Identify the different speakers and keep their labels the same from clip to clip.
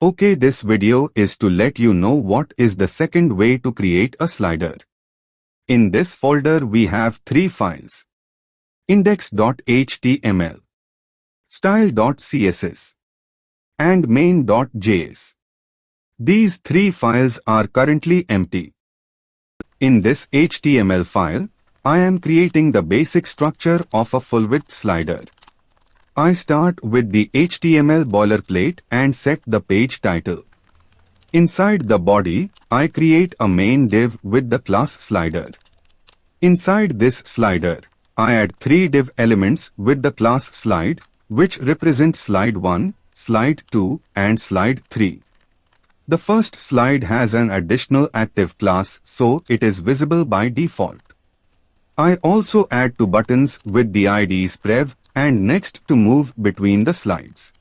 Speaker 1: Okay, this video is to let you know what is the second way to create a slider. In this folder we have three files: index.html, style.css, and main.js. These three files are currently empty. In this HTML file, I am creating the basic structure of a full-width slider. I start with the HTML boilerplate and set the page title. Inside the body, I create a main div with the class slider. Inside this slider, I add three div elements with the class slide, which represent slide 1, slide 2, and slide 3. The first slide has an additional active class, so it is visible by default. I also add two buttons with the IDs prev and next to move between the slides.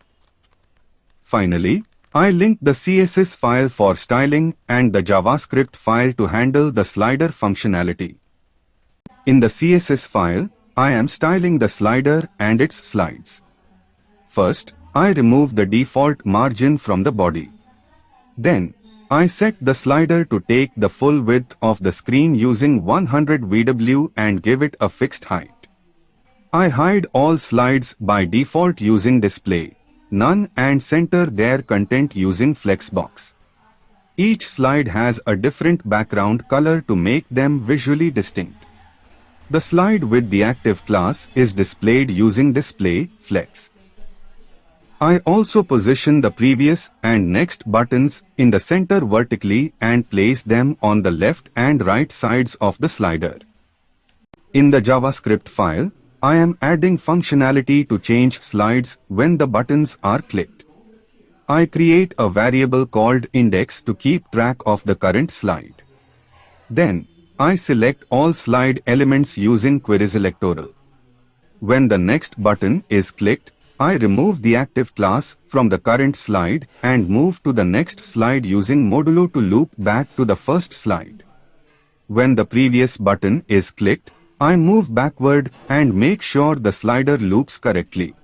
Speaker 1: Finally, I link the CSS file for styling and the JavaScript file to handle the slider functionality. In the CSS file, I am styling the slider and its slides. First, I remove the default margin from the body. Then, I set the slider to take the full width of the screen using 100 VW and give it a fixed height. I hide all slides by default using display, none, and center their content using flexbox. Each slide has a different background color to make them visually distinct. The slide with the active class is displayed using display flex. I also position the previous and next buttons in the center vertically and place them on the left and right sides of the slider. In the JavaScript file, I am adding functionality to change slides when the buttons are clicked. I create a variable called index to keep track of the current slide. Then, I select all slide elements using querySelectoral. When the next button is clicked, I remove the active class from the current slide and move to the next slide using modulo to loop back to the first slide. When the previous button is clicked, I move backward and make sure the slider loops correctly.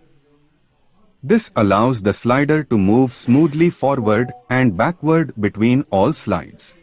Speaker 1: This allows the slider to move smoothly forward and backward between all slides.